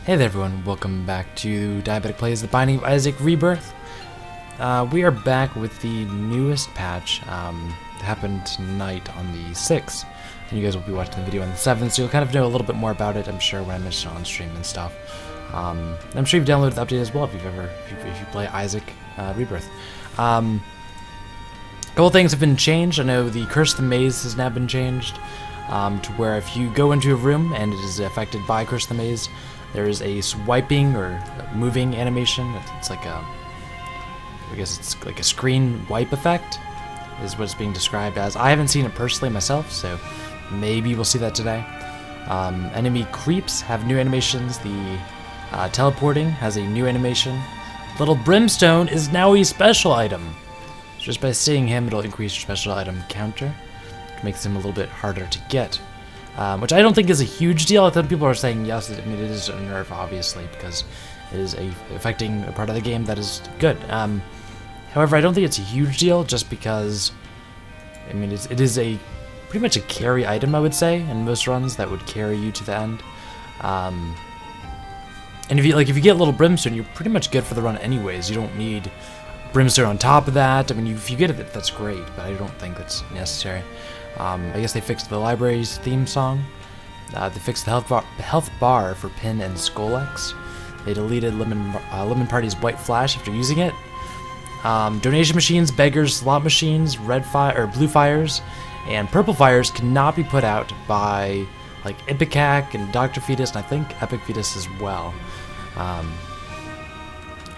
Hey there everyone, welcome back to DiaTech Plays The Binding of Isaac Rebirth. We are back with the newest patch that happened tonight on the 6th. And you guys will be watching the video on the 7th, so you'll kind of know a little bit more about it, I'm sure, when I mention it on stream and stuff. I'm sure you've downloaded the update as well if you play Isaac Rebirth. A couple things have been changed. I know the Curse of the Maze has now been changed to where if you go into a room and it is affected by Curse of the Maze, there is a swiping or moving animation. It's like a, I guess it's like a screen wipe effect, is what it's being described as. I haven't seen it personally myself, so maybe we'll see that today. Enemy creeps have new animations. The teleporting has a new animation. Little Brimstone is now a special item. Just by seeing him, it'll increase your special item counter, which makes him a little bit harder to get. Which I don't think is a huge deal. I thought people are saying yes. I mean, it is a nerf, obviously, because it is affecting a part of the game that is good. However, I don't think it's a huge deal, just because, I mean, it is a pretty much a carry item, I would say, in most runs that would carry you to the end. And if you get Little Brimstone, you're pretty much good for the run anyways. You don't need Brimstone on top of that. I mean, if you get it, that's great, but I don't think that's necessary. I guess they fixed the library's theme song. They fixed the health bar for Pin and Skolex. They deleted Lemon Party's White Flash after using it. Donation machines, beggars, slot machines, blue fires, and purple fires cannot be put out by like Ipecac and Dr. Fetus, and I think Epic Fetus as well.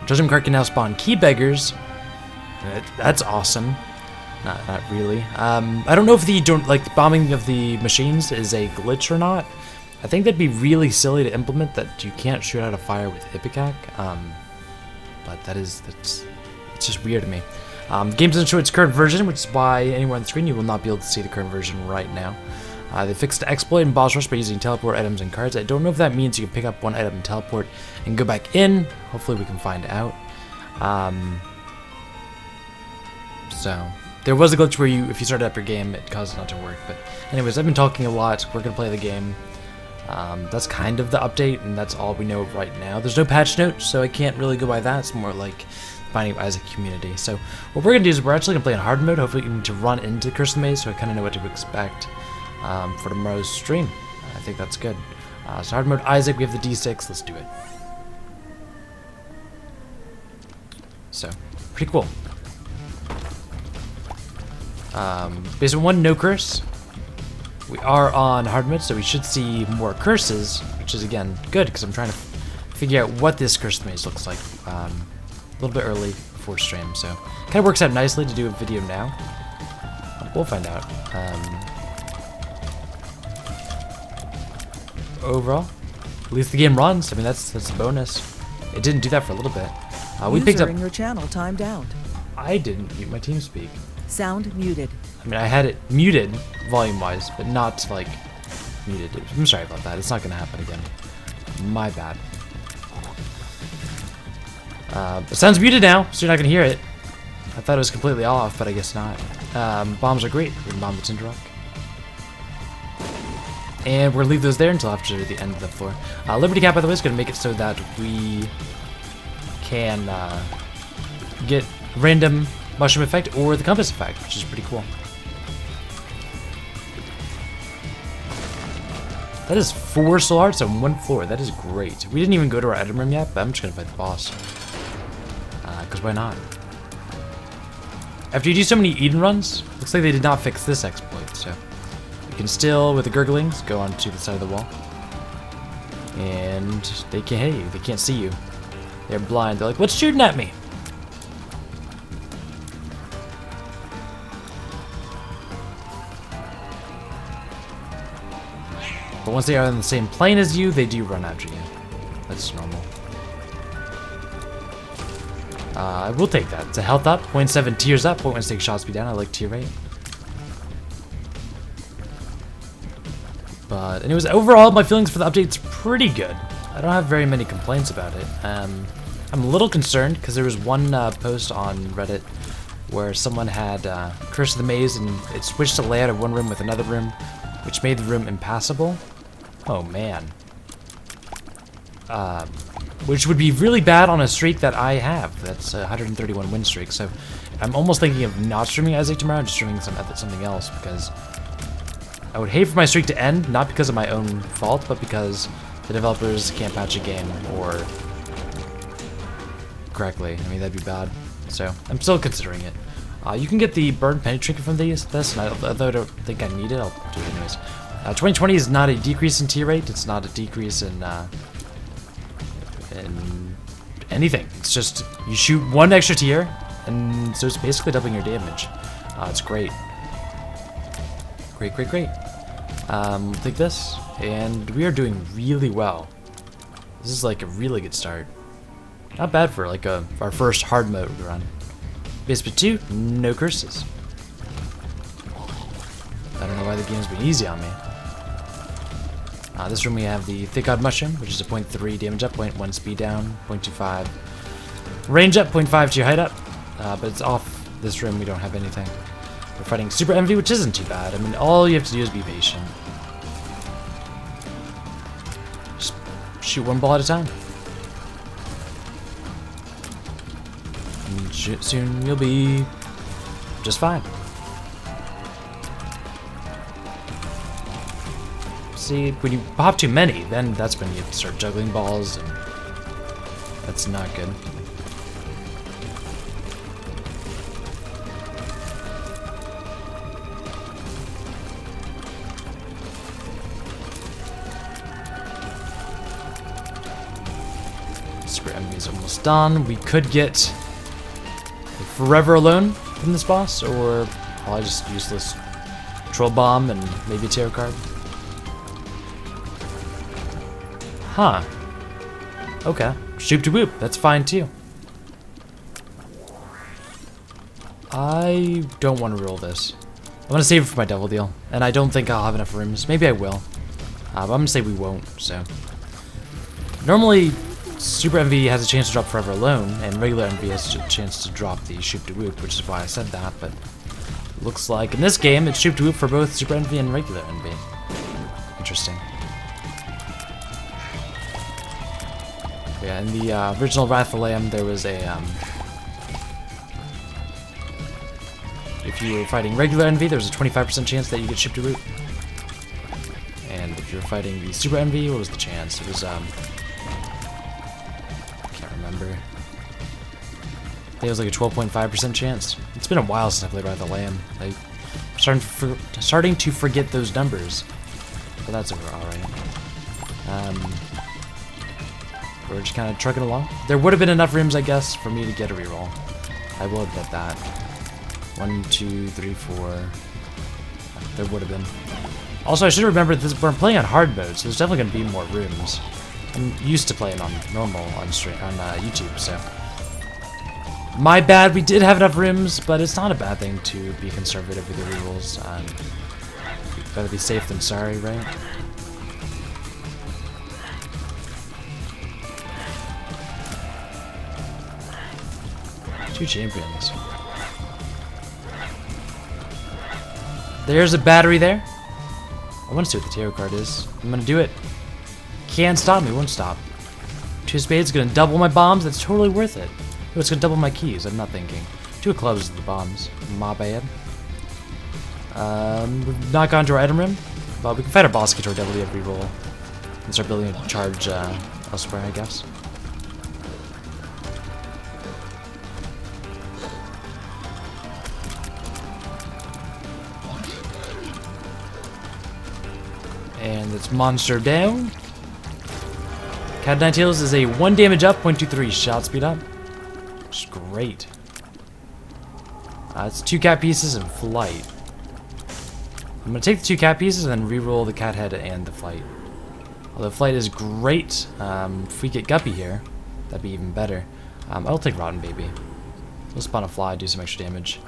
Judgment Card can now spawn key beggars. That's awesome. Not really. I don't know if the bombing of the machines is a glitch or not. I think that'd be really silly to implement that you can't shoot out a fire with Ipecac. But it's just weird to me. The game doesn't show its current version, which is why anywhere on the screen you will not be able to see the current version right now. They fixed the exploit and boss rush by using teleport items and cards. I don't know if that means you can pick up one item and teleport and go back in. Hopefully we can find out. So there was a glitch where if you started up your game, it caused it not to work. But anyways, I've been talking a lot. We're gonna play the game. That's kind of the update, and that's all we know right now. There's no patch note, so I can't really go by that. It's more like Binding of Isaac community. So what we're gonna do is we're actually gonna play in hard mode. Hopefully we can to run into Curse of the Maze, so I kind of know what to expect for tomorrow's stream. I think that's good. So hard mode Isaac, we have the D6. Let's do it. So pretty cool. Basement 1, no curse. We are on hard mode, so we should see more curses, which is again good because I'm trying to figure out what this Curse of the Maze looks like a little bit early before stream. So kind of works out nicely to do a video now. We'll find out. Overall, at least the game runs. I mean, that's a bonus. It didn't do that for a little bit. We picked up. Your channel timed out. I didn't mute my TeamSpeak. Sound muted. I mean, I had it muted volume-wise, but not like muted. I'm sorry about that. It's not gonna happen again. My bad. It sounds muted now, so you're not gonna hear it. I thought it was completely off, but I guess not. Bombs are great. We can bomb the Tinder Rock. And we're gonna leave those there until after the end of the floor. Liberty Cap, by the way, is gonna make it so that we can get random mushroom effect or the compass effect, which is pretty cool. That is 4 soul hearts on 1 floor. That is great. We didn't even go to our item room yet, but I'm just gonna fight the boss. Because why not? After you do so many Eden runs, looks like they did not fix this exploit, so you can still, with the gurglings, go onto the side of the wall. And they can't hit you. They can't see you. They're blind. They're like, what's shooting at me? But once they are on the same plane as you, they do run after you. That's normal. I will take that. It's a health up, 0.7 tears up, 0.16 shot speed down. I like tier rate. But anyways, overall, my feelings for the update's pretty good. I don't have very many complaints about it. I'm a little concerned because there was one post on Reddit where someone had Curse of the Maze and it switched the layout of one room with another room, which made the room impassable. Oh man. which would be really bad on a streak that I have. That's a 131 win streak. So I'm almost thinking of not streaming Isaac tomorrow, just streaming something else, because I would hate for my streak to end, not because of my own fault, but because the developers can't patch a game or correctly. I mean, that'd be bad. So I'm still considering it. You can get the burn penny trinket from this, and although I don't think I need it, I'll do it anyways. 2020 is not a decrease in tier rate. It's not a decrease in anything. It's just you shoot one extra tier, and so it's basically doubling your damage. It's great. Great, great, great. Take this, and we are doing really well. This is like a really good start. Not bad for like our first hard mode run. Basement 2, no curses. I don't know why the game's been easy on me. This room we have the Thick God Mushroom, which is a 0.3 damage up, 0.1 speed down, 0.25 range up, 0.5 to your height up. But it's off this room, we don't have anything. We're fighting Super Envy, which isn't too bad. I mean, all you have to do is be patient. Just shoot one ball at a time. And soon you'll be just fine. See, when you pop too many, then that's when you start juggling balls, and that's not good. Super Enemy's almost done. We could get Forever Alone from this boss, or probably just useless Troll Bomb and maybe a tarot card. Huh. Okay. Shoop to whoop. That's fine too. I don't want to roll this. I want to save it for my double deal, and I don't think I'll have enough rooms. Maybe I will. But I'm gonna say we won't. So normally, Super Envy has a chance to drop Forever Alone, and regular Envy has a chance to drop the Shoop to whoop, which is why I said that. But looks like in this game, it's Shoop to whoop for both Super Envy and regular Envy. Interesting. Yeah, in the original Wrath of Lamb, there was a, if you were fighting regular Envy, there was a 25% chance that you get shipped to root. And if you were fighting the Super Envy, what was the chance? It was, I can't remember. I think it was like a 12.5% chance. It's been a while since I played Wrath of Lamb. I'm starting to forget those numbers. But that's alright. We're just kind of trucking along. There would have been enough rooms, I guess, for me to get a reroll. I will admit that. 1, 2, 3, 4. There would have been. Also, I should remember this. We're playing on hard mode, so there's definitely going to be more rooms. I'm used to playing on normal on YouTube, so my bad. We did have enough rooms, but it's not a bad thing to be conservative with your rerolls. Better be safe than sorry, right? Two champions. There's a battery there. I want to see what the tarot card is. I'm gonna do it. Can't stop me, won't stop. Two of spades is gonna double my bombs. That's totally worth it. Oh, it's gonna double my keys. I'm not thinking. Two of clubs is the bombs. My bad. We've not gone to our item room, but we can fight our boss, get to our double every roll, and start building a charge elsewhere, I guess. And it's monster down. Cat Nine Tails is a 1 damage up, 0.23 shot speed up. Which is great. It's 2 cat pieces and flight. I'm gonna take the 2 cat pieces and then reroll the cat head and the flight. Although flight is great, if we get Guppy here, that'd be even better. I'll take Rotten Baby. We'll spawn a fly, do some extra damage.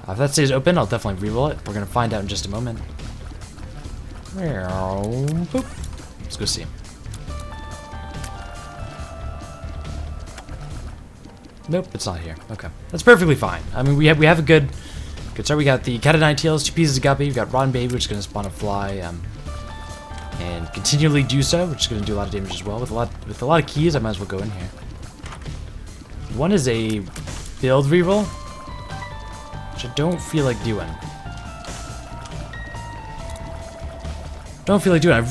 If that stays open, I'll definitely reroll it. We're gonna find out in just a moment. Boop. Let's go see. Nope, it's not here. Okay, that's perfectly fine. I mean, we have a good start. We got the Cat of Nine Tails, 2 pieces of Guppy. We got Rotten Baby, which is gonna spawn a fly. and continually do so, which is going to do a lot of damage as well. With a lot of keys, I might as well go in here. One is a build reroll, which I don't feel like doing. I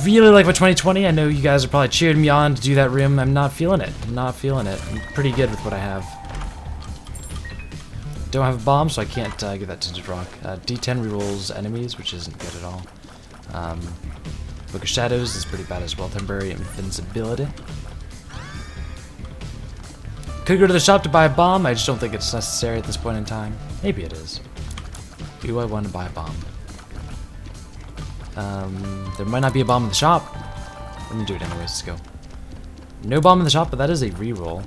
really like my 2020. I know you guys are probably cheering me on to do that room. I'm not feeling it. I'm pretty good with what I have. Don't have a bomb, so I can't get that tinted rock. D10 rerolls enemies, which isn't good at all. Book of Shadows is pretty bad as well. Temporary invincibility. Could go to the shop to buy a bomb. I just don't think it's necessary at this point in time. Maybe it is. Do I want to buy a bomb? There might not be a bomb in the shop. I'm gonna do it anyways. Let's go. No bomb in the shop, but that is a reroll,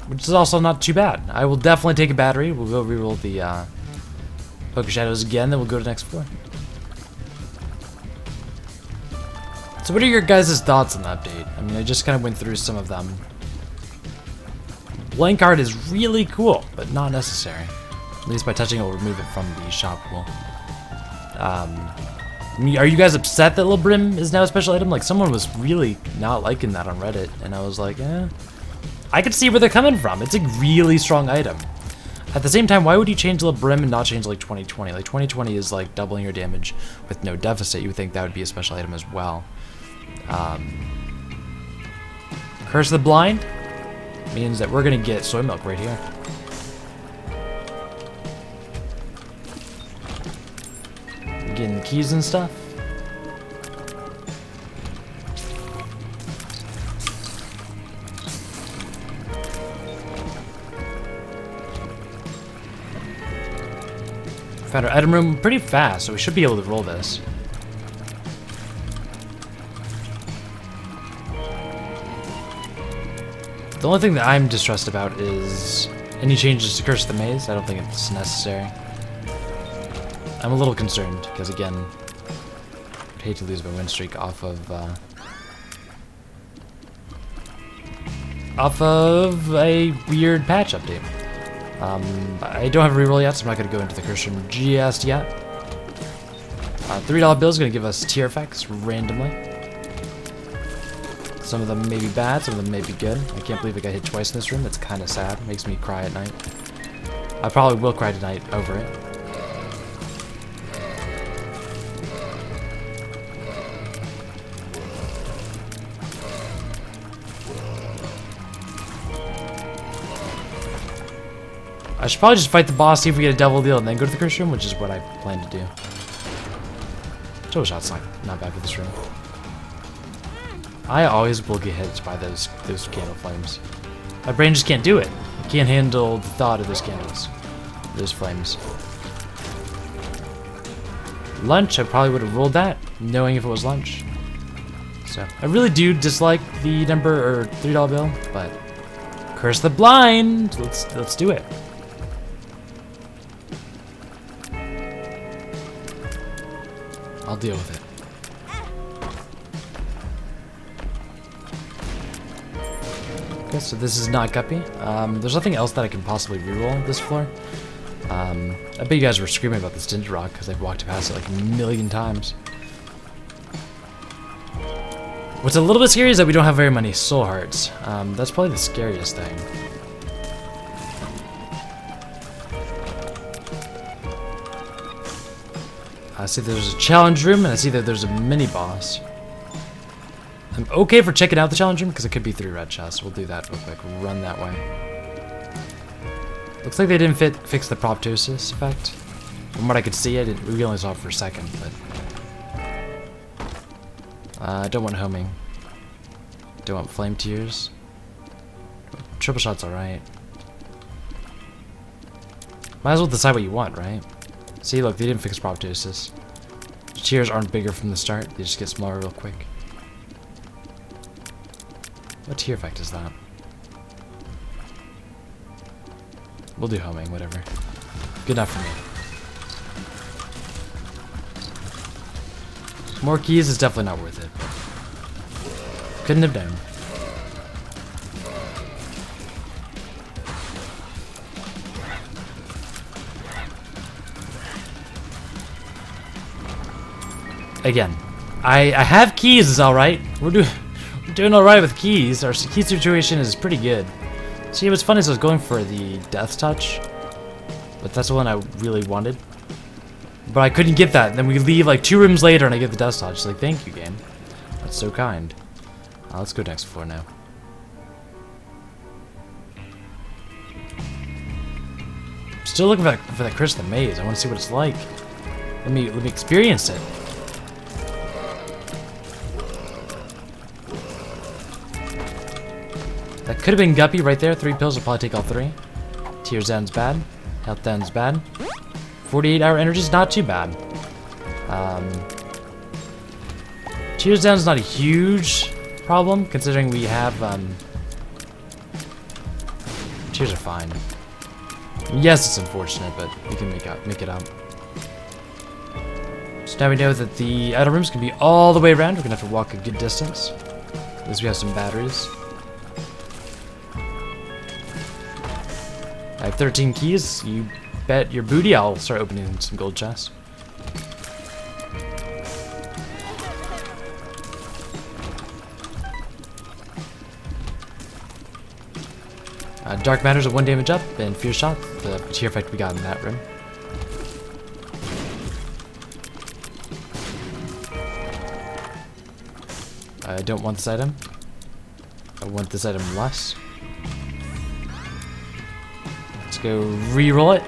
which is also not too bad. I will definitely take a battery. We'll go reroll the Book of Shadows again, then we'll go to the next floor. So what are your guys' thoughts on the update? I mean, I just kind of went through some of them. Blank art is really cool, but not necessary. At least by touching it, will remove it from the shop pool. I mean, are you guys upset that Little Brim is now a special item? Like, someone was really not liking that on Reddit, and I was like, eh. I could see where they're coming from. It's a really strong item. At the same time, why would you change Little Brim and not change, like, 2020? Like, 2020 is, like, doubling your damage with no deficit. You would think that would be a special item as well. Curse of the Blind means that we're gonna get soy milk right here. Getting keys and stuff. Found our item room pretty fast, so we should be able to roll this. The only thing that I'm distressed about is any changes to Curse of the Maze. I don't think it's necessary. I'm a little concerned, because again, I'd hate to lose my win streak off of a weird patch update. I don't have a reroll yet, so I'm not going to go into the curse room just yet. $3 bill is going to give us tier effects randomly. Some of them may be bad, some of them may be good. I can't believe I got hit twice in this room. It's kind of sad. Makes me cry at night. I probably will cry tonight over it. I should probably just fight the boss, see if we get a double deal, and then go to the curse room, which is what I plan to do. Total shot's not bad for this room. I always will get hit by those candle flames. My brain just can't do it. It can't handle the thought of those candles, those flames. Lunch, I probably would have rolled that, knowing if it was lunch. So I really do dislike the number or $3 bill, but curse the blind. Let's do it. I'll deal with it. Okay, so this is not Guppy. There's nothing else that I can possibly reroll this floor. I bet you guys were screaming about this tinted rock because I've walked past it like a million times. What's a little bit scary is that we don't have very many soul hearts. That's probably the scariest thing. I see there's a challenge room, and I see that there's a mini boss. I'm okay for checking out the challenge room because it could be 3 red chests. We'll do that real quick. We'll run that way. Looks like they didn't fix the proptosis effect. From what I could see, we only saw it for a second, but I don't want homing. Don't want flame tears. Triple shot's alright. Might as well decide what you want, right? See, look, they didn't fix proptosis. The tears aren't bigger from the start, they just get smaller real quick. What tear effect is that? We'll do homing, whatever. Good enough for me. More keys is definitely not worth it. Couldn't have known. Again, I have keys, it's alright. We're doing alright with keys. Our key situation is pretty good. See, what's funny is I was going for the death touch, but that's the one I really wanted. But I couldn't get that. Then we leave like 2 rooms later and I get the death touch. It's like, thank you, game. That's so kind. Let's go next floor now. Still looking for that Chris the Maze. I want to see what it's like. Let me experience it. That could have been Guppy right there. 3 pills will probably take all 3. Tears down's bad. Health down's bad. 48-hour energy's not too bad. Tears down's not a huge problem considering we have tears are fine. Yes, it's unfortunate, but we can make it up. So now we know that the outer rooms can be all the way around. We're gonna have to walk a good distance. At least we have some batteries. I have 13 keys. You bet your booty I'll start opening some gold chests. Dark Matter's a 1 damage up, and Fear Shot, the tier effect we got in that room. I don't want this item. I want this item less. Let's go re-roll it.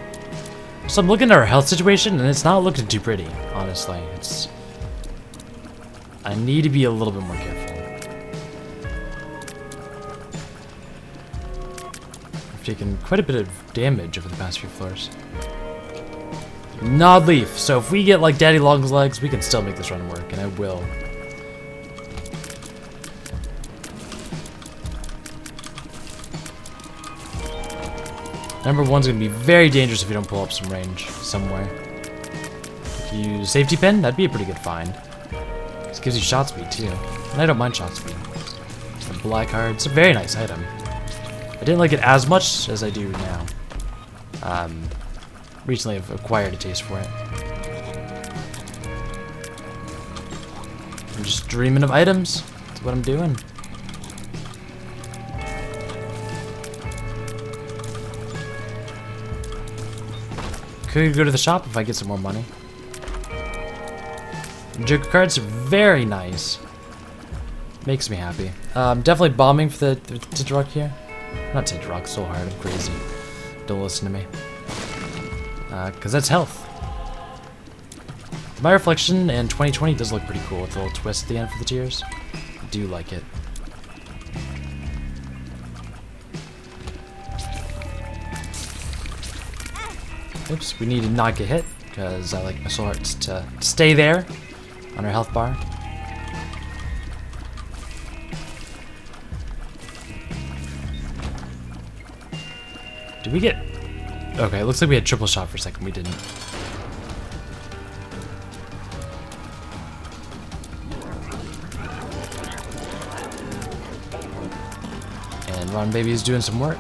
So I'm looking at our health situation, and it's not looking too pretty, honestly. I need to be a little bit more careful. Taken quite a bit of damage over the past few floors. Nod Leaf. So if we get like Daddy Long's legs, we can still make this run work, and I will. Number 1's gonna be very dangerous if you don't pull up some range somewhere. If you use safety pin, that'd be a pretty good find. This gives you shot speed too, and I don't mind shot speed. The black card, it's a very nice item. I didn't like it as much as I do now. Recently I've acquired a taste for it. I'm just dreaming of items. That's what I'm doing. Could go to the shop if I get some more money. Joker cards are very nice. Makes me happy. Definitely bombing for the Tidrock here. Not Tidrock, so hard, I'm crazy. Don't listen to me. Because that's health. My reflection in 2020 does look pretty cool with a little twist at the end for the tears. I do like it. Oops, we need to not get hit, because I like my soul hearts to stay there on our health bar. Did we get... Okay, it looks like we had triple shot for a second. We didn't. And Ron Baby is doing some work.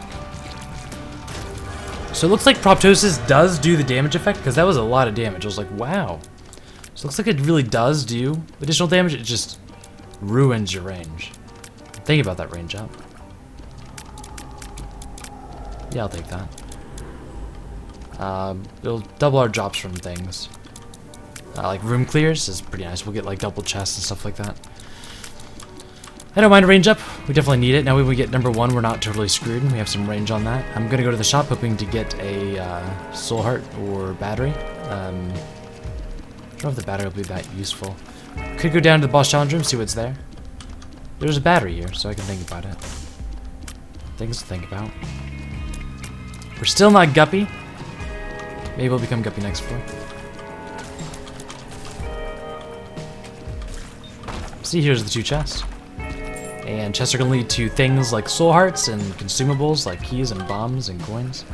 So it looks like Proptosis does do the damage effect, because that was a lot of damage. I was like, wow. So it looks like it really does do additional damage. It just ruins your range. Think about that range up. Yeah, I'll take that. It'll double our drops from things. Like room clears is pretty nice. We'll get like double chests and stuff like that. I don't mind a range up. We definitely need it. Now when we get number 1, we're not totally screwed. We have some range on that. I'm gonna go to the shop hoping to get a soul heart or battery. I don't know if the battery will be that useful. Could go down to the boss challenge room, see what's there. There's a battery here, so I can think about it. Things to think about. We're still not Guppy. Maybe we'll become Guppy next floor. See, here's the 2 chests. And chests are going to lead to things like soul hearts and consumables like keys and bombs and coins.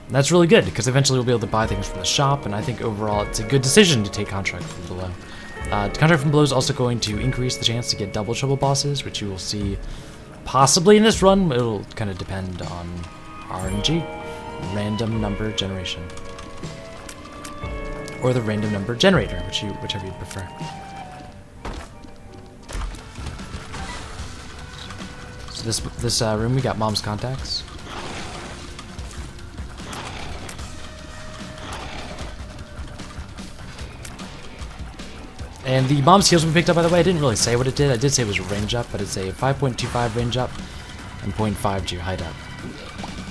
And that's really good, because eventually we'll be able to buy things from the shop, and I think overall it's a good decision to take Contract from Below. Contract from Below is also going to increase the chance to get double trouble bosses, which you will see possibly in this run. It'll kind of depend on RNG, random number generation, or the random number generator, whichever you prefer. So this room, we got mom's contacts. And the mom's heals we picked up, by the way, I didn't really say what it did. I did say it was a range up, but it's a 5.25 range up and 0.5 to your height up.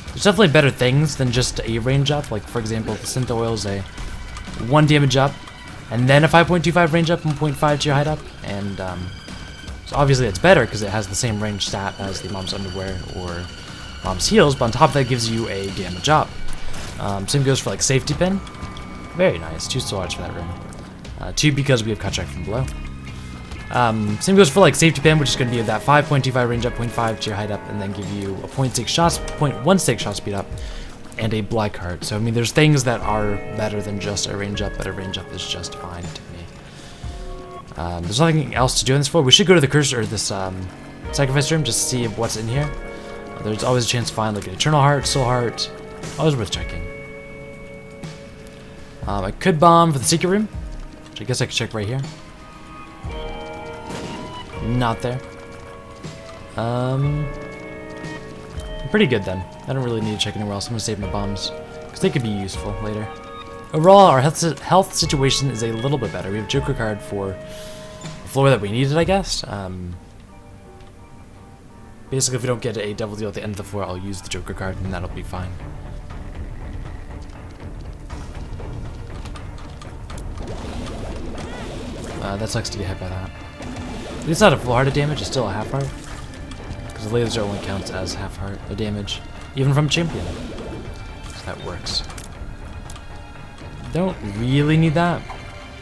There's definitely better things than just a range up. Like, for example, the synth oil is a 1 damage up and then a 5.25 range up and 0.5 to your height up. And so obviously it's better because it has the same range stat as the mom's underwear or mom's heals, but on top of that gives you a damage up. Same goes for like safety pin. Very nice. 2 soul hearts for that room. 2 because we have cut track from below. Same goes for like safety pin, which is going to be that 5.25 range up, 0.5 to your height up, and then give you a 0.16 shot speed up, and a black heart. So I mean, there's things that are better than just a range up, but a range up is just fine to me. There's nothing else to do in this floor. We should go to the cursor or this sacrifice room just to see what's in here. There's always a chance to find like an eternal heart, soul heart. Always worth checking. I could bomb for the secret room. I guess I could check right here. Not there. Pretty good then. I don't really need to check anywhere else. I'm gonna save my bombs because they could be useful later. Overall, our health situation is a little bit better. We have Joker card for the floor that we needed, I guess. Basically, if we don't get a devil deal at the end of the floor, I'll use the Joker card and that'll be fine. That sucks to get hit by that. It's not a full heart of damage, it's still a half heart. Because the laser only counts as half heart of damage, even from champion. So that works. Don't really need that.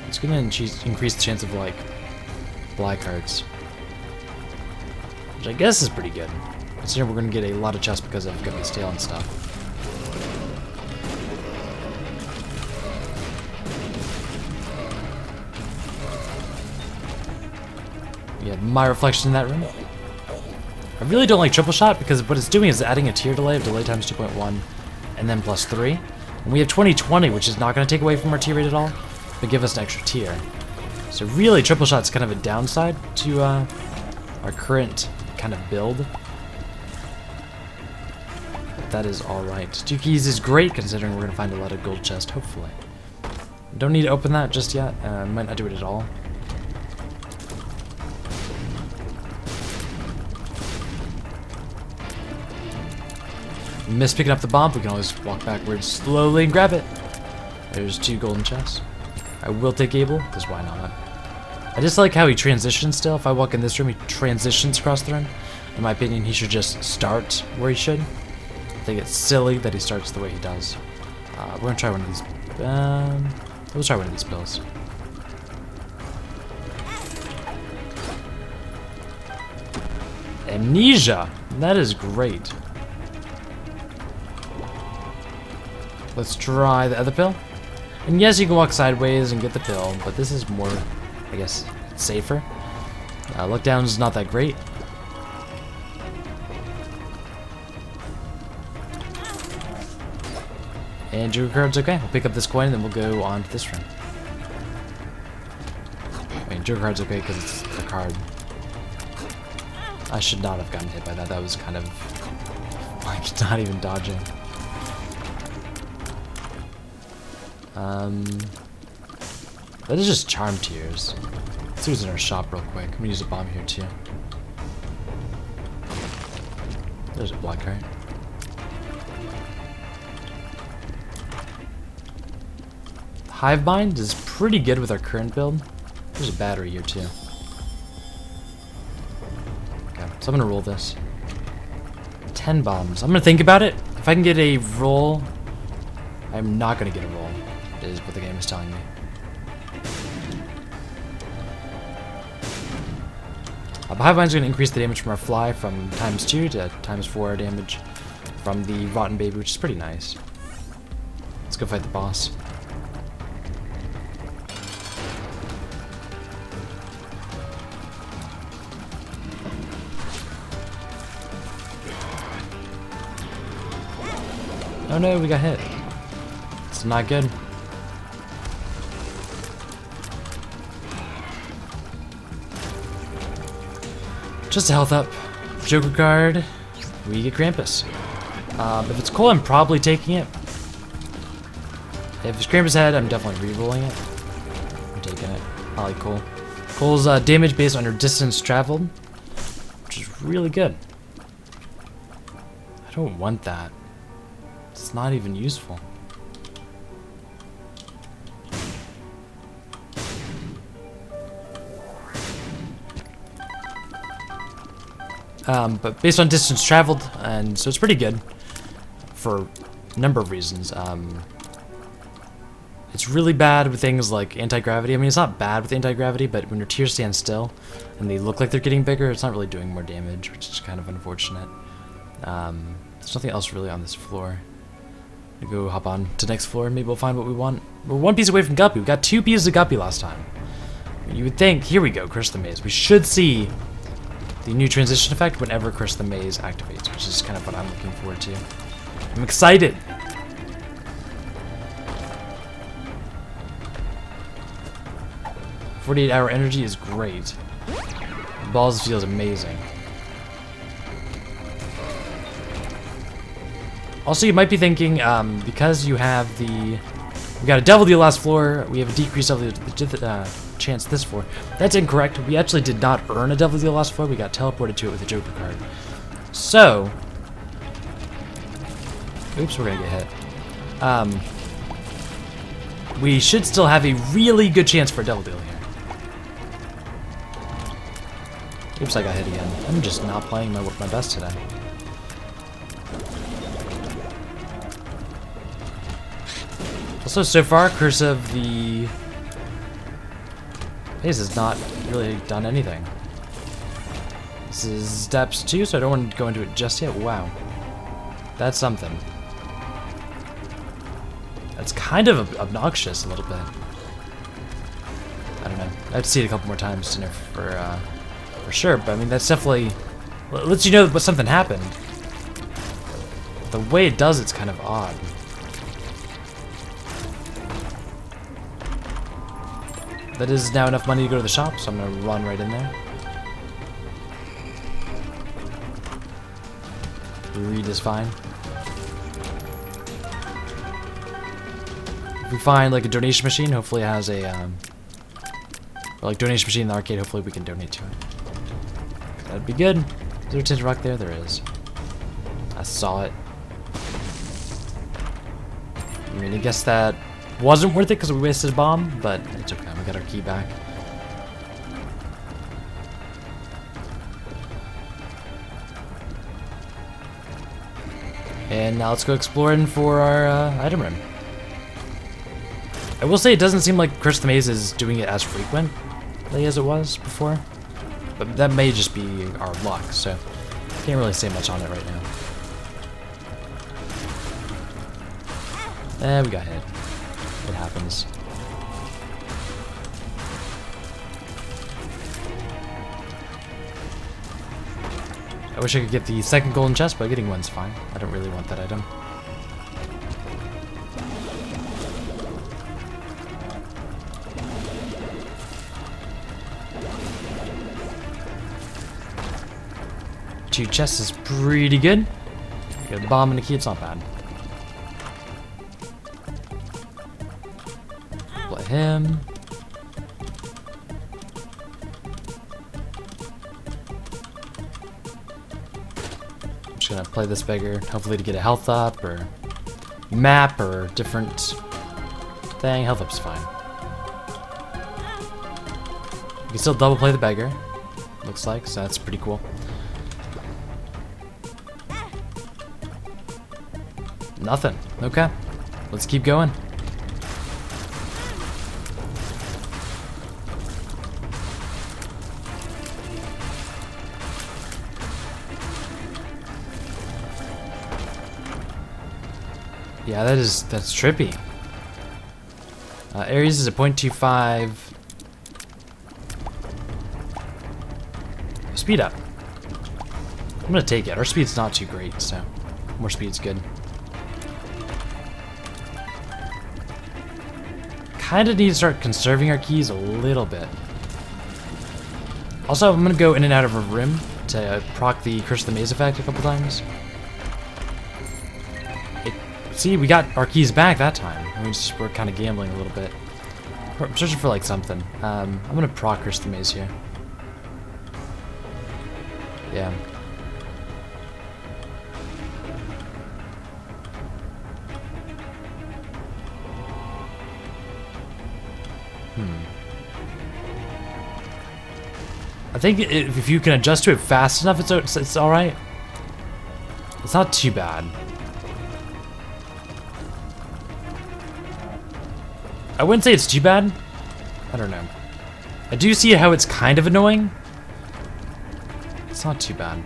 It's gonna increase the chance of like black hearts. Which I guess is pretty good. Considering we're gonna get a lot of chests because of Guppy's tail and stuff. We have my reflection in that room. I really don't like triple shot because what it's doing is adding a tier delay of delay times 2.1 and then plus 3. And we have 2020, which is not going to take away from our tier rate at all, but give us an extra tier. So really, triple shot's kind of a downside to our current kind of build. But that is alright. 2 keys is great considering we're going to find a lot of gold chest, hopefully. Don't need to open that just yet. Might not do it at all. Miss picking up the bomb, we can always walk backwards slowly and grab it. There's 2 golden chests. I will take Abel, because why not? I just like how he transitions still. If I walk in this room, he transitions across the room. In my opinion, he should just start where he should. I think it's silly that he starts the way he does. We're gonna try one of these. We'll try one of these pills. Amnesia! That is great. Let's try the other pill. And yes, you can walk sideways and get the pill, but this is more, I guess, safer. Look down is not that great. And Joker card's okay. We'll pick up this coin and then we'll go on to this room. I mean, Joker card's okay because it's a card. I should not have gotten hit by that. That was kind of like not even dodging. That is just charm tiers. Let's see what's in our shop real quick. I'm gonna use a bomb here too. There's a black heart. Hive Bind is pretty good with our current build. There's a battery here too. Okay, so I'm gonna roll this. 10 bombs. I'm gonna think about it. If I can get a roll, I'm not gonna get a roll. Is what the game is telling me. Hive Bind's going to increase the damage from our fly from ×2 to ×4 damage from the Rotten Baby, which is pretty nice. Let's go fight the boss. Oh no, we got hit. It's not good. Just a health up. Joker card, we get Krampus. If it's Cole, I'm probably taking it. If it's Krampus head, I'm definitely re-rolling it. I'm taking it. I like Cole. Cole's damage based on your distance traveled, which is really good. I don't want that. It's not even useful. But based on distance traveled, and so it's pretty good for a number of reasons. It's really bad with things like anti-gravity. I mean, it's not bad with anti-gravity, but when your tiers stand still and they look like they're getting bigger, it's not really doing more damage, which is kind of unfortunate. There's nothing else really on this floor. We'll go hop on to the next floor, maybe we'll find what we want. We're one piece away from Guppy. We got 2 pieces of Guppy last time. You would think, here we go, Curse the Maze. We should see the new transition effect whenever Curse the Maze activates, which is kind of what I'm looking forward to. I'm excited! "48-hour energy" is great. Balls feels amazing. Also, you might be thinking, because you have we got a Devil Deal last floor, we have a decreased Devil Deal chance this floor. That's incorrect. We actually did not earn a Devil Deal last floor. We got teleported to it with a Joker card. So, oops, we're gonna get hit. We should still have a really good chance for a Devil Deal here. Oops, I got hit again. I'm just not playing my best today. Also, so far, Curse of the Maze has not really done anything. This is steps 2, so I don't want to go into it just yet. Wow. That's something. That's kind of obnoxious a little bit. I don't know. I have to see it a couple more times to know for sure, but I mean, that's definitely lets you know that something happened. The way it does it's kind of odd. That is now enough money to go to the shop, so I'm gonna run right in there. Read is fine. If we find like a donation machine, hopefully it has a or like donation machine in the arcade, hopefully we can donate to it. That'd be good. Is there a tinted rock there? There is. I saw it. I mean, I guess that wasn't worth it because we wasted a bomb, but it's okay. We got our key back. And now let's go exploring for our item room. I will say it doesn't seem like Curse the Maze is doing it as frequently as it was before. But that may just be our luck, so can't really say much on it right now. We got hit. It happens. I wish I could get the second golden chest, but getting one's fine. I don't really want that item. Two chests is pretty good. We got the bomb and the key, it's not bad. Play him. I'm just gonna play this beggar, hopefully to get a health up or map or different thing. Health up's fine. You can still double play the beggar, looks like, so that's pretty cool. Nothing. Okay. Let's keep going. Yeah, that's trippy. Ares is a 0.25 speed up. I'm gonna take it. Our speed's not too great, so more speed's good. Kinda need to start conserving our keys a little bit. Also, I'm gonna go in and out of a room to proc the Curse of the Maze effect a couple times. See, we got our keys back that time. We're kind of gambling a little bit. I'm searching for like something. I'm gonna proc Curse of the Maze here. Yeah. I think if you can adjust to it fast enough, it's all right. It's not too bad. I wouldn't say it's too bad. I don't know. I do see how it's kind of annoying. It's not too bad.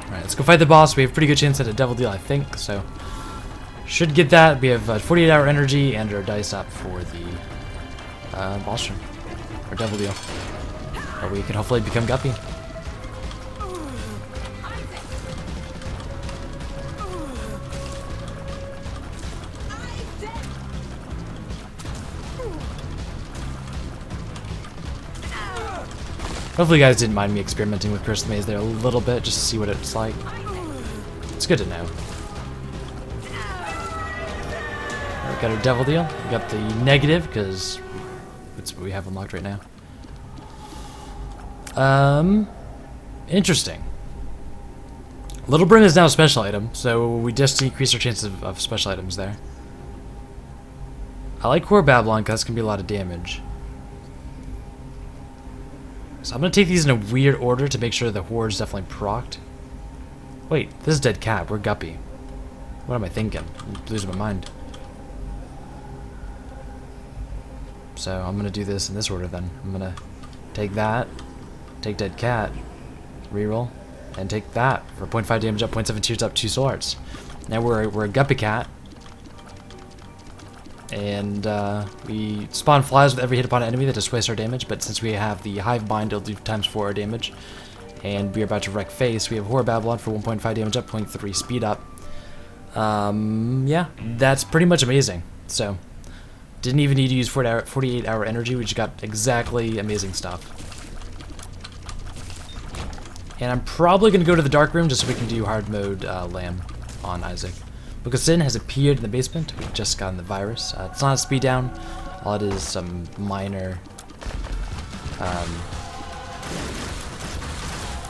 Alright, let's go fight the boss. We have a pretty good chance at a devil deal, I think, so should get that. We have 48-hour energy and our dice up for the boss room, or devil deal. Or we can hopefully become Guppy. Hopefully you guys didn't mind me experimenting with Curse of the Maze there a little bit, just to see what it's like. It's good to know. We got our devil deal. We got the negative, because it's what we have unlocked right now. Interesting. Little Brim is now a special item, so we just increase our chances of special items there. I like Core Babylon, because that's going to be a lot of damage. So I'm going to take these in a weird order to make sure the Horde's definitely procced. Wait, this is Dead Cat. We're Guppy. What am I thinking? I'm losing my mind. So I'm going to do this in this order then. I'm going to take that, take Dead Cat, reroll, and take that for 0.5 damage up, 0.7 tears up, 2 soul hearts. Now we're a Guppy Cat. And we spawn flies with every hit upon an enemy that does twice our damage, but since we have the Hive Bind, it'll do ×4 our damage. And we're about to wreck face. We have Horror Babylon for 1.5 damage up, 0.3 speed up. Yeah, that's pretty much amazing. So, didn't even need to use 48-hour energy, we just got exactly amazing stuff. And I'm probably going to go to the Dark Room just so we can do hard mode Lamb on Isaac. Because Sin has appeared in the basement. We've just gotten the virus. It's not a speed down. All it is some minor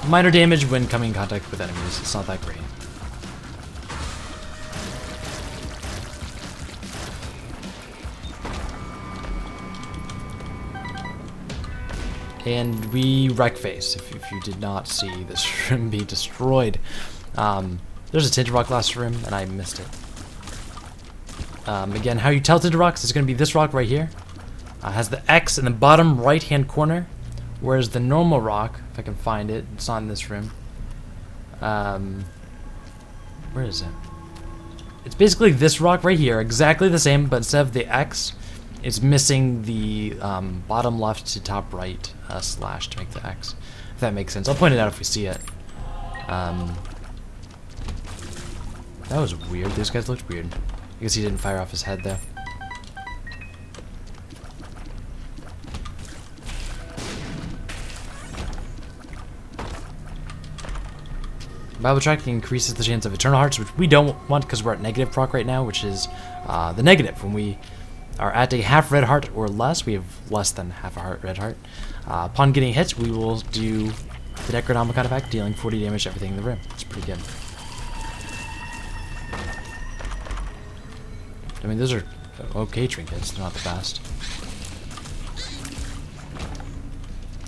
minor damage when coming in contact with enemies. It's not that great. And we wreck face. If you did not see this room be destroyed. There's a Tinted Rock last room, and I missed it. Again, how you tell Tinted Rocks is going to be this rock right here. Has the X in the bottom right-hand corner, whereas the normal rock, if I can find it, it's not in this room. Where is it? It's basically this rock right here, exactly the same, but instead of the X, it's missing the bottom left to top right slash to make the X. If that makes sense. I'll point it out if we see it. That was weird. These guys looked weird. I guess he didn't fire off his head though. Bible tracking increases the chance of Eternal Hearts, which we don't want because we're at negative proc right now, which is the negative. When we are at a half red heart or less, we have less than half a heart red heart. Upon getting hit, we will do the Necronomicon effect, dealing 40 damage to everything in the room. It's pretty good. I mean, those are okay trinkets, they're not the best.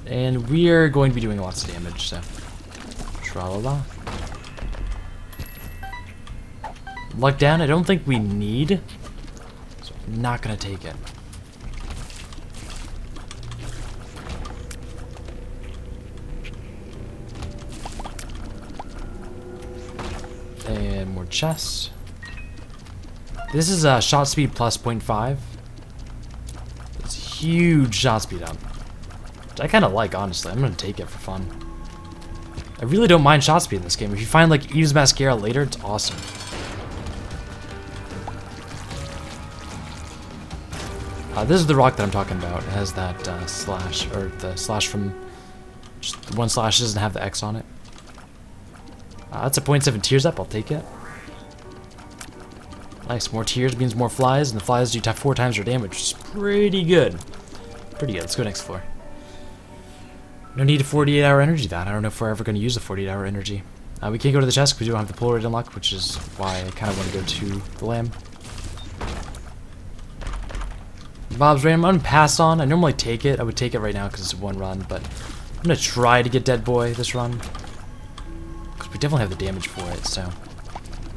And we are going to be doing lots of damage, so tra-la-la. Luck down, I don't think we need, so I'm not going to take it. And more chests. This is a shot speed plus 0.5. It's huge shot speed up. Which I kind of like, honestly. I'm going to take it for fun. I really don't mind shot speed in this game. If you find like Eve's Mascara later, it's awesome. This is the rock that I'm talking about. It has that slash, or the slash from... Just the one slash doesn't have the X on it. That's a 0.7 tears up, I'll take it. Nice, more tears means more flies, and the flies do 4 times your damage, which is pretty good. Pretty good, let's go next floor. No need a 48-hour energy that. I don't know if we're ever going to use the 48-hour energy. We can't go to the chest because we don't have the pull rate unlocked, which is why I kind of want to go to the lamb. Bob's Random, I'm going to pass on. I normally take it. I would take it right now because it's one run, but I'm going to try to get Dead Boy this run. Because we definitely have the damage for it, so.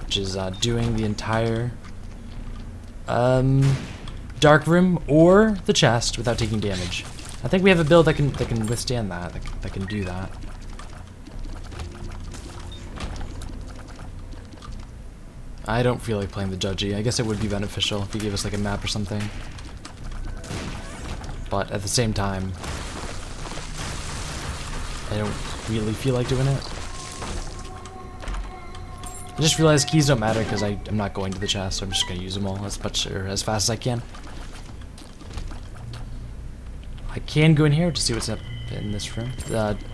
Which is doing the entire dark room or the chest without taking damage. I think we have a build that can withstand that, that can do that. I don't feel like playing the Judgy. I guess it would be beneficial if he gave us like a map or something. But at the same time, I don't really feel like doing it. I just realized keys don't matter because I'm not going to the chest, so I'm just going to use them all as much or as fast as I can. I can go in here to see what's up in this room.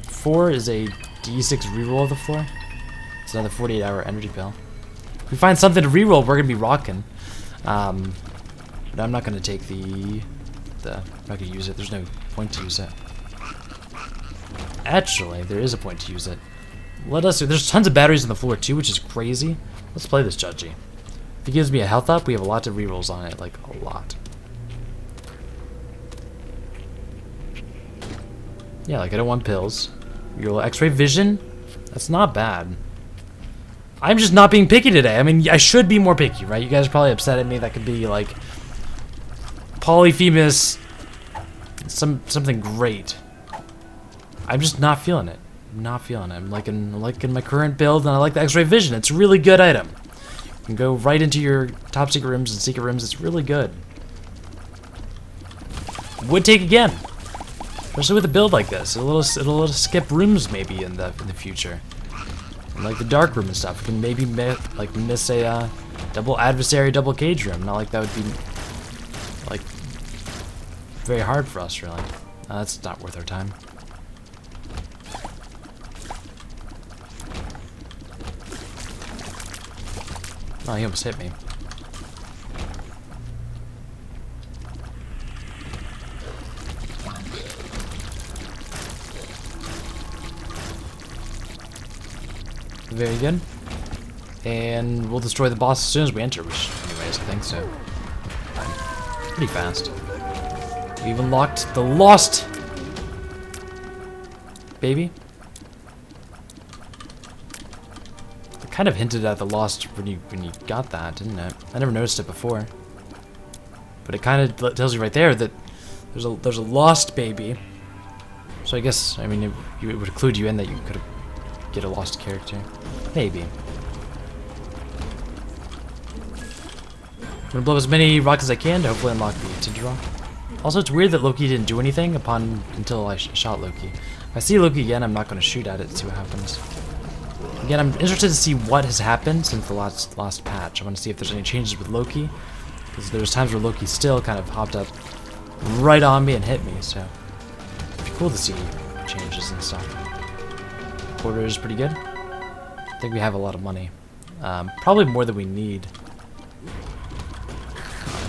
4 is a D6 reroll of the floor. It's another 48-hour energy pill. If we find something to reroll, we're going to be rocking. But I'm not going to take I'm not going to use it. There's no point to use it. Actually, there is a point to use it. There's tons of batteries on the floor too, which is crazy. Let's play this Judgy. If he gives me a health up, we have a lot of rerolls on it, like a lot. Yeah, like I don't want pills. Reroll X-ray vision. That's not bad. I'm just not being picky today. I mean, I should be more picky, right? You guys are probably upset at me. That could be like Polyphemus, something great. I'm just not feeling it. I'm not feeling it. I'm liking my current build, and I like the X-ray vision. It's a really good item. You can go right into your top secret rooms and secret rooms. It's really good. Would take again, especially with a build like this. It'll let us skip rooms maybe in the future. And like the dark room and stuff. We can maybe miss a double adversary, double cage room. Not like that would be like very hard for us, really. That's not worth our time. Oh, he almost hit me. Very good. And we'll destroy the boss as soon as we enter, which anyways, I think so. Pretty fast. We even locked the Lost Baby. Kind of hinted at the Lost when you got that, didn't it? I never noticed it before, but it kind of tells you right there that there's a Lost Baby. So I guess, I mean, it would include you in that you could get a lost character, maybe. I'm gonna blow as many rocks as I can to hopefully unlock the Cathedral. Also, it's weird that Loki didn't do anything until I shot Loki. If I see Loki again, I'm not gonna shoot at it to see what happens. Again, I'm interested to see what has happened since the last patch. I want to see if there's any changes with Loki, because there's times where Loki still kind of hopped up right on me and hit me, so it'd be cool to see changes and stuff. Quarter is pretty good. I think we have a lot of money. Probably more than we need,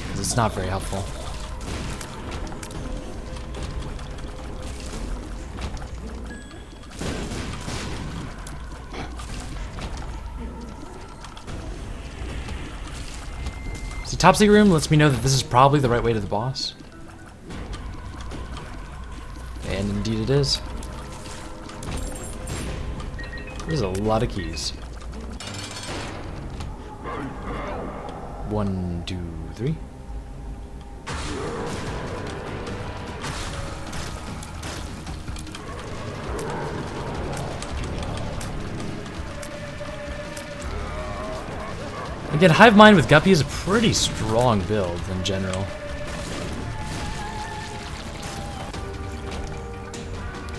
because it's not very helpful. Top secret room lets me know that this is probably the right way to the boss. And indeed it is. There's a lot of keys. 1, 2, 3. Again, Hive Mind with Guppy is a pretty strong build in general.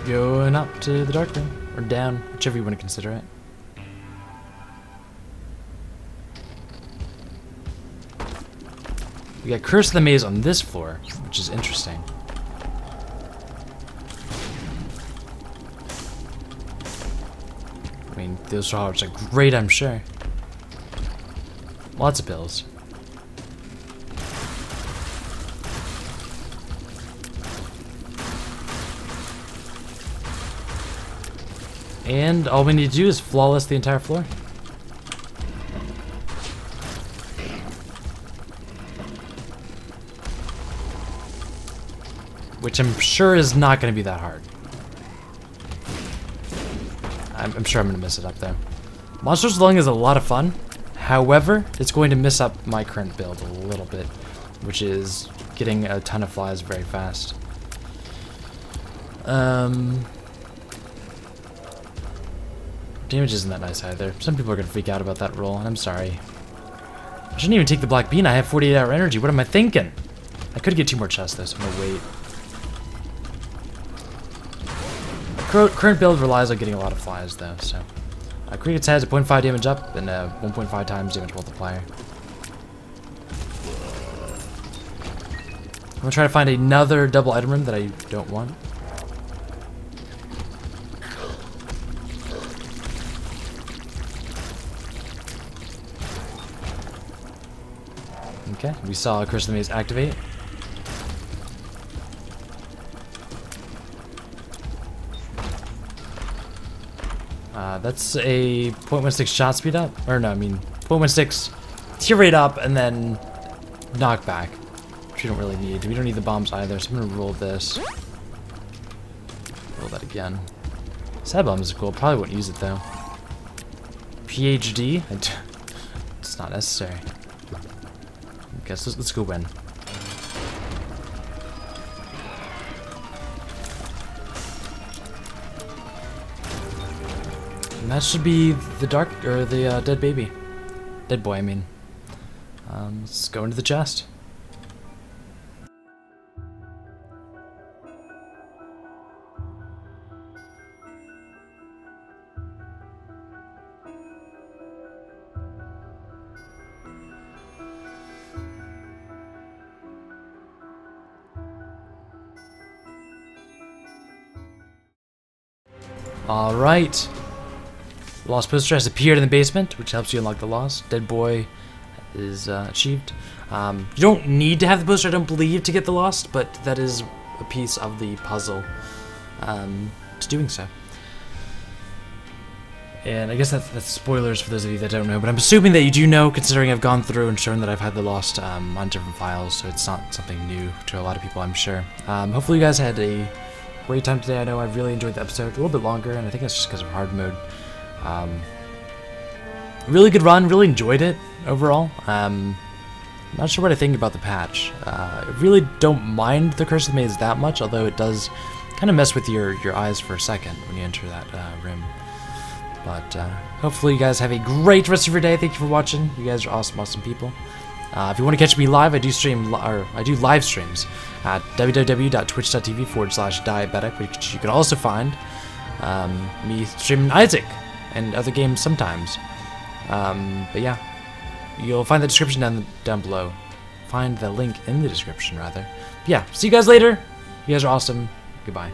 Going up to the dark room, or down, whichever you want to consider it. We got Curse of the Maze on this floor, which is interesting. I mean, those flowers are great, I'm sure. Lots of pills. And all we need to do is flawless the entire floor. Which I'm sure is not going to be that hard. I'm sure I'm going to mess it up though. Monsters Lung is a lot of fun. However, it's going to mess up my current build a little bit, which is getting a ton of flies very fast. Damage isn't that nice either. Some people are going to freak out about that roll, and I'm sorry. I shouldn't even take the black bean. I have 48-hour energy. What am I thinking? I could get 2 more chests though, so I'm going to wait. Current build relies on getting a lot of flies though, so. Cricket's has a 0.5 damage up and a 1.5 times damage multiplier. I'm gonna try to find another double item room that I don't want. Okay, we saw Curse of the Maze activate. That's a 0.16 shot speed up. Or no, I mean 0.16 tear rate up and then knockback. Which we don't really need. We don't need the bombs either, so I'm gonna roll this. Roll that again. Sad bomb is cool. Probably won't use it though. PhD? It's not necessary. Okay, so let's go win. And that should be the dead baby. Dead boy, I mean. Let's go into the chest. Alright. Lost poster has appeared in the basement, which helps you unlock the lost. Dead boy is achieved. You don't need to have the poster, I don't believe, to get the lost, but that is a piece of the puzzle to doing so. And I guess that's spoilers for those of you that don't know, but I'm assuming that you do know, considering I've gone through and shown that I've had the lost on different files, so it's not something new to a lot of people, I'm sure. Hopefully you guys had a great time today. I know I really enjoyed the episode, a little bit longer, and I think that's just because of hard mode. Really good run, really enjoyed it overall. Not sure what I think about the patch. I really don't mind the Curse of the Maze that much, although it does kind of mess with your eyes for a second when you enter that room. But hopefully you guys have a great rest of your day. Thank you for watching. You guys are awesome people. If you want to catch me live, I do live streams at www.twitch.tv/DiaTech, which you can also find me streaming Isaac and other games sometimes. But yeah, you'll find the description down below. Find the link in the description, rather. But yeah, see you guys later. You guys are awesome. Goodbye.